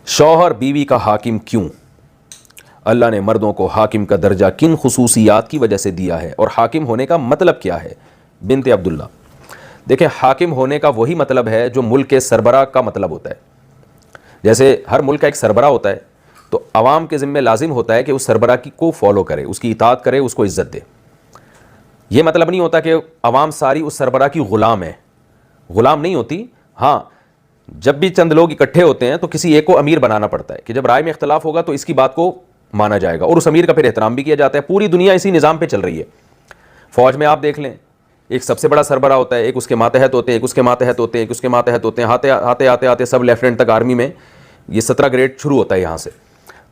شوہر بیوی کا حاکم کیوں؟ اللہ نے مردوں کو حاکم کا درجہ کن خصوصیات کی وجہ سے دیا ہے اور حاکم ہونے کا مطلب کیا ہے؟ بنت عبداللہ، دیکھیں حاکم ہونے کا وہی مطلب ہے جو ملک کے سربراہ کا مطلب ہوتا ہے. جیسے ہر ملک کا ایک سربراہ ہوتا ہے تو عوام کے ذمہ لازم ہوتا ہے کہ اس سربراہ کو فالو کرے، اس کی اطاعت کرے، اس کو عزت دے. یہ مطلب نہیں ہوتا کہ عوام ساری اس سربراہ کی غلام ہے، غلام نہیں ہوتی. ہاں، جب بھی چند لوگ اکٹھے ہوتے ہیں تو کسی ایک کو امیر بنانا پڑتا ہے کہ جب رائے میں اختلاف ہوگا تو اس کی بات کو مانا جائے گا اور اس امیر کا پھر احترام بھی کیا جاتا ہے. پوری دنیا اسی نظام پہ چل رہی ہے. فوج میں آپ دیکھ لیں، ایک سب سے بڑا سربراہ ہوتا ہے، ایک اس کے ماتحت ہوتے ہیں، ایک اس کے ماتحت ہوتے ہیں، ایک اس کے ماتحت ہوتے ہیں، آتے آتے سب لیفٹیننٹ تک آرمی میں یہ 17 گریڈ شروع ہوتا ہے یہاں سے.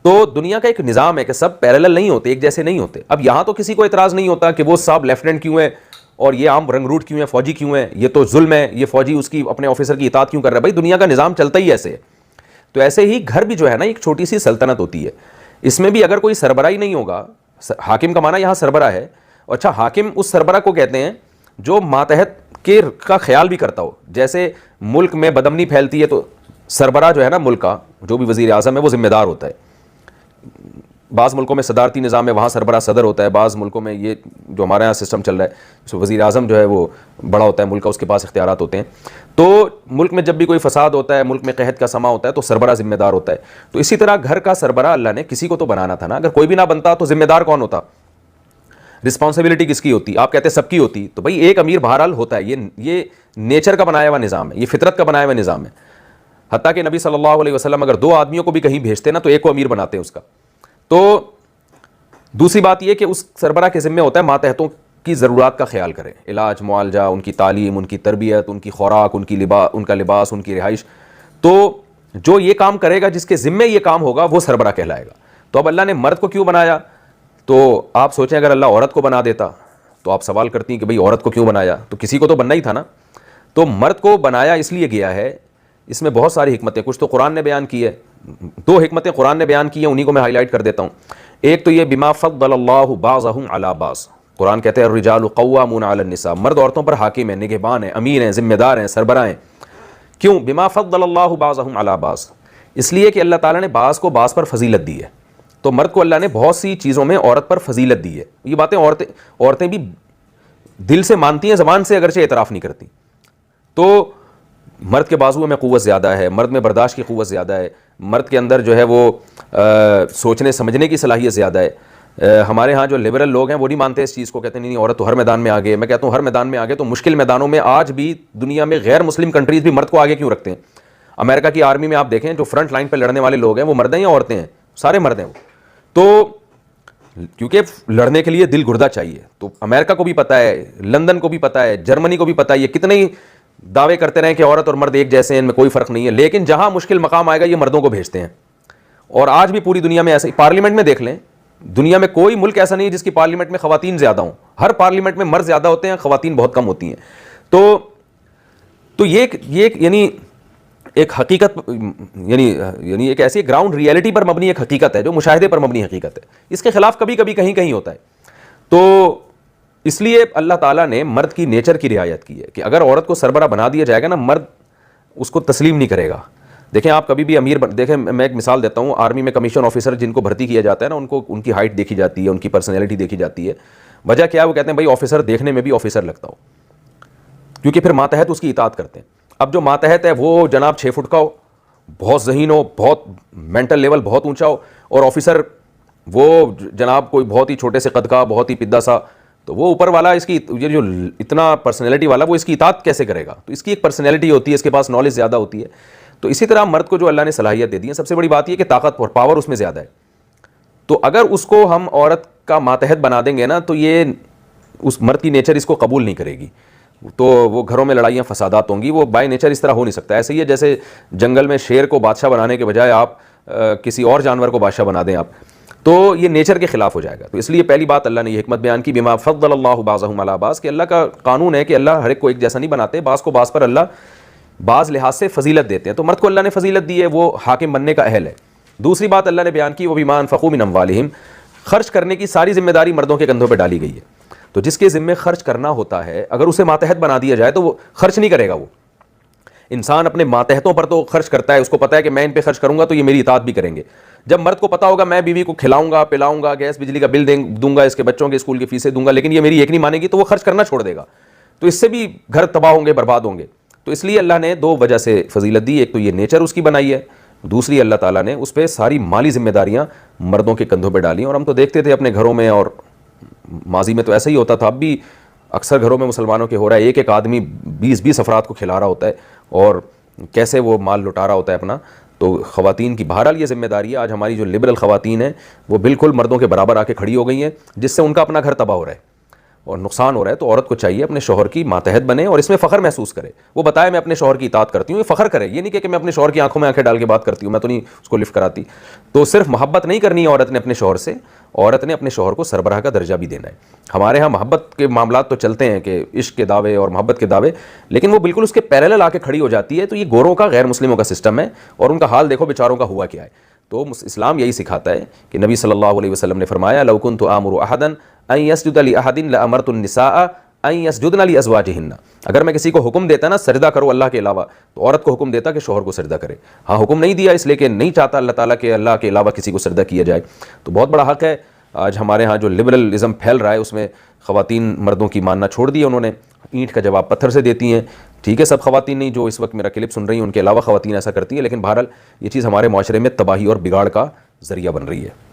تو دنیا کا ایک نظام ہے کہ سب پیرالل نہیں ہوتے، ایک جیسے نہیں ہوتے. اب یہاں تو کسی کو اعتراض نہیں ہوتا کہ وہ صاحب لیفٹیننٹ کیوں ہے اور یہ عام رنگ روٹ کیوں ہے، فوجی کیوں ہے، یہ تو ظلم ہے، یہ فوجی اس کی اپنے آفیسر کی اطاعت کیوں کر رہا ہے. بھائی دنیا کا نظام چلتا ہی ایسے ہے. تو ایسے ہی گھر بھی جو ہے نا ایک چھوٹی سی سلطنت ہوتی ہے، اس میں بھی اگر کوئی سربراہ ہی نہیں ہوگا، حاکم کا معنی یہاں سربراہ ہے. اچھا، حاکم اس سربراہ کو کہتے ہیں جو ماتحت کے کا خیال بھی کرتا ہو. جیسے ملک میں بدامنی پھیلتی ہے تو سربراہ جو ہے نا ملک کا، جو بھی وزیر اعظم ہے وہ ذمہ دار ہوتا ہے. بعض ملکوں میں صدارتی نظام ہے، وہاں سربراہ صدر ہوتا ہے. بعض ملکوں میں یہ جو ہمارے یہاں سسٹم چل رہا ہے، وزیر اعظم جو ہے وہ بڑا ہوتا ہے ملک کا، اس کے پاس اختیارات ہوتے ہیں. تو ملک میں جب بھی کوئی فساد ہوتا ہے، ملک میں قحط کا سما ہوتا ہے تو سربراہ ذمہ دار ہوتا ہے. تو اسی طرح گھر کا سربراہ اللہ نے کسی کو تو بنانا تھا نا. اگر کوئی بھی نہ بنتا تو ذمہ دار کون ہوتا؟ رسپانسبلٹی کس کی ہوتی؟ آپ کہتے ہیں سب کی ہوتی. تو بھائی ایک امیر بہرحال ہوتا ہے. یہ نیچر کا بنایا ہوا نظام ہے، یہ فطرت کا بنایا ہوا نظام ہے. حتیٰ کہ نبی صلی اللہ علیہ وسلم اگر 2 آدمیوں کو بھی کہیں بھیجتے نا تو ایک کو امیر بناتے ہیں اس کا. تو دوسری بات یہ کہ اس سربراہ کے ذمہ ہوتا ہے ماتحتوں کی ضرورات کا خیال کرے، علاج، معالجہ، ان کی تعلیم، ان کی تربیت، ان کی خوراک، ان کا لباس، ان کی رہائش. تو جو یہ کام کرے گا، جس کے ذمہ یہ کام ہوگا، وہ سربراہ کہلائے گا. تو اب اللہ نے مرد کو کیوں بنایا؟ تو آپ سوچیں اگر اللہ عورت کو بنا دیتا تو آپ سوال کرتی ہیں کہ بھئی عورت کو کیوں بنایا؟ تو کسی کو تو بننا ہی تھا نا. تو مرد کو بنایا اس لیے گیا ہے، اس میں بہت ساری حکمتیں، کچھ تو قرآن نے بیان کی ہے. 2 حکمتیں قرآن نے بیان کی ہیں، انہی کو میں ہائی لائٹ کر دیتا ہوں. ایک تو یہ بما فضل اللہ بعضهم علی بعض. قرآن کہتے ہیں الرجال قوامون علی النساء، مرد عورتوں پر حاکم ہیں، نگہبان ہیں، امیر ہیں، ذمہ دار ہیں، سربراہ ہیں. کیوں؟ بما فضل اللہ بعضهم علی بعض، اس لیے کہ اللہ تعالیٰ نے بعض کو بعض پر فضیلت دی ہے. تو مرد کو اللہ نے بہت سی چیزوں میں عورت پر فضیلت دی ہے. یہ باتیں عورتیں بھی دل سے مانتی ہیں، زبان سے اگرچہ اعتراف نہیں کرتی. تو مرد کے بازوؤں میں قوت زیادہ ہے، مرد میں برداشت کی قوت زیادہ ہے، مرد کے اندر جو ہے وہ سوچنے سمجھنے کی صلاحیت زیادہ ہے. ہمارے ہاں جو لبرل لوگ ہیں وہ نہیں مانتے اس چیز کو، کہتے ہیں نہیں عورت تو ہر میدان میں آگے. میں کہتا ہوں ہر میدان میں آگے تو مشکل میدانوں میں آج بھی دنیا میں غیر مسلم کنٹریز بھی مرد کو آگے کیوں رکھتے ہیں؟ امریکہ کی آرمی میں آپ دیکھیں جو فرنٹ لائن پہ لڑنے والے لوگ ہیں وہ مرد ہیں یا عورتیں ہیں؟ سارے مرد ہیں وہ. تو کیونکہ لڑنے کے لیے دل گردہ چاہیے. تو امریکہ کو بھی پتہ ہے، لندن کو بھی پتہ ہے، جرمنی کو بھی پتہ ہے، یہ کتنے ہی دعوے کرتے رہیں کہ عورت اور مرد ایک جیسے ہیں، ان میں کوئی فرق نہیں ہے، لیکن جہاں مشکل مقام آئے گا یہ مردوں کو بھیجتے ہیں. اور آج بھی پوری دنیا میں ایسے، پارلیمنٹ میں دیکھ لیں، دنیا میں کوئی ملک ایسا نہیں جس کی پارلیمنٹ میں خواتین زیادہ ہوں. ہر پارلیمنٹ میں مرد زیادہ ہوتے ہیں، خواتین بہت کم ہوتی ہیں. تو یہ یعنی ایک حقیقت، یعنی ایک ایسی گراؤنڈ ریئلٹی پر مبنی ایک حقیقت ہے جو مشاہدے پر مبنی حقیقت ہے. اس کے خلاف کبھی کبھی کہیں ہوتا ہے. تو اس لیے اللہ تعالیٰ نے مرد کی نیچر کی رعایت کی ہے کہ اگر عورت کو سربراہ بنا دیا جائے گا نا، مرد اس کو تسلیم نہیں کرے گا. دیکھیں آپ کبھی بھی امیر دیکھیں، میں ایک مثال دیتا ہوں. آرمی میں کمیشن آفیسر جن کو بھرتی کیا جاتا ہے نا، ان کی ہائٹ دیکھی جاتی ہے، ان کی پرسنالٹی دیکھی جاتی ہے. وجہ کیا ہے؟ وہ کہتے ہیں بھائی آفیسر دیکھنے میں بھی آفیسر لگتا ہو، کیونکہ پھر ماتحت اس کی اطاعت کرتے ہیں. اب جو ماتحت ہے وہ جناب 6 فٹ کا ہو، بہت ذہین ہو، بہت مینٹل لیول بہت اونچا ہو، اور آفیسر وہ جناب کوئی بہت ہی چھوٹے سے قد کا، بہت ہی پدا سا. تو وہ اوپر والا اس کی یہ جو اتنا پرسنالٹی والا وہ اس کی اطاعت کیسے کرے گا؟ تو اس کی ایک پرسنالٹی ہوتی ہے، اس کے پاس نالج زیادہ ہوتی ہے. تو اسی طرح مرد کو جو اللہ نے صلاحیت دے دی ہے، سب سے بڑی بات یہ کہ طاقت اور پاور اس میں زیادہ ہے. تو اگر اس کو ہم عورت کا ماتحت بنا دیں گے نا تو یہ اس مرد کی نیچر اس کو قبول نہیں کرے گی. تو وہ گھروں میں لڑائیاں فسادات ہوں گی. وہ بائی نیچر اس طرح ہو نہیں سکتا. ایسے ہی ہے جیسے جنگل میں شیر کو بادشاہ بنانے کے بجائے آپ کسی اور جانور کو بادشاہ بنا دیں آپ، تو یہ نیچر کے خلاف ہو جائے گا. تو اس لیے پہلی بات اللہ نے یہ حکمت بیان کی بما فضل اللہ بعضهم علی بعض، کہ اللہ کا قانون ہے کہ اللہ ہر ایک کو ایک جیسا نہیں بناتے، بعض کو بعض پر اللہ بعض لحاظ سے فضیلت دیتے ہیں. تو مرد کو اللہ نے فضیلت دی ہے، وہ حاکم بننے کا اہل ہے. دوسری بات اللہ نے بیان کی وبما انفقوا من اموالہم، خرچ کرنے کی ساری ذمہ داری مردوں کے کندھوں پہ ڈالی گئی ہے. تو جس کے ذمہ خرچ کرنا ہوتا ہے اگر اسے ماتحت بنا دیا جائے تو وہ خرچ نہیں کرے گا. وہ انسان اپنے ماتحتوں پر تو خرچ کرتا ہے، اس کو پتا ہے کہ میں ان پہ خرچ کروں گا تو یہ میری اطاعت بھی کریں گے. جب مرد کو پتا ہوگا میں بیوی کو کھلاؤں گا پلاؤں گا، گیس بجلی کا بل دوں گا، اس کے بچوں کے اسکول کی فیسیں دوں گا، لیکن یہ میری ایک نہیں مانے گی، تو وہ خرچ کرنا چھوڑ دے گا، تو اس سے بھی گھر تباہ ہوں گے، برباد ہوں گے. تو اس لیے اللہ نے دو وجہ سے فضیلت دی، ایک تو یہ نیچر اس کی بنائی ہے، دوسری اللہ تعالیٰ نے اس پہ ساری مالی ذمہ داریاں مردوں کے کندھوں پہ ڈالی. اور ہم تو دیکھتے تھے اپنے گھروں میں، اور ماضی میں تو ایسا ہی ہوتا تھا، اب بھی اکثر گھروں میں مسلمانوں کے ہو رہا ہے، ایک آدمی 20 افراد کو کھلا رہا ہوتا ہے اور کیسے وہ مال لٹا رہا ہوتا ہے اپنا. تو خواتین کی بہرحال یہ ذمہ داری ہے. آج ہماری جو لبرل خواتین ہیں وہ بالکل مردوں کے برابر آ کے کھڑی ہو گئی ہیں، جس سے ان کا اپنا گھر تباہ ہو رہا ہے اور نقصان ہو رہا ہے. تو عورت کو چاہیے اپنے شوہر کی ماتحت بنے اور اس میں فخر محسوس کرے. وہ بتائے میں اپنے شوہر کی اطاعت کرتی ہوں، یہ فخر کرے، یہ نہیں کہ میں اپنے شوہر کی آنکھوں میں آنکھیں ڈال کے بات کرتی ہوں، میں تو نہیں اس کو لفٹ کراتی. تو صرف محبت نہیں کرنی ہے عورت نے اپنے شوہر سے، عورت نے اپنے شوہر کو سربراہ کا درجہ بھی دینا ہے. ہمارے ہاں محبت کے معاملات تو چلتے ہیں کہ عشق کے دعوے اور محبت کے دعوے، لیکن وہ بالکل اس کے پیرالل آ کے کھڑی ہو جاتی ہے. تو یہ گوروں کا غیر مسلموں کا سسٹم ہے، اور ان کا حال دیکھو بیچاروں کا ہوا کیا ہے. تو اسلام یہی سکھاتا ہے کہ نبی صلی اللہ علیہ وسلم نے فرمایا لو كنت آمر احدا ان يسجد لاحد لامرت النساء ان يسجدن لازواجهن. اگر میں کسی کو حکم دیتا نا سجدہ کرو اللہ کے علاوہ، تو عورت کو حکم دیتا کہ شوہر کو سجدہ کرے. ہاں حکم نہیں دیا اس لیے کہ نہیں چاہتا اللہ تعالیٰ کہ اللہ کے علاوہ کسی کو سجدہ کیا جائے. تو بہت بڑا حق ہے. آج ہمارے ہاں جو لبرلزم پھیل رہا ہے اس میں خواتین مردوں کی ماننا چھوڑ دی ہے، انہوں نے اینٹ کا جواب پتھر سے دیتی ہیں. ٹھیک ہے سب خواتین نہیں، جو اس وقت میرا کلپ سن رہی ہیں ان کے علاوہ خواتین ایسا کرتی ہیں، لیکن بہرحال یہ چیز ہمارے معاشرے میں تباہی اور بگاڑ کا ذریعہ بن رہی ہے.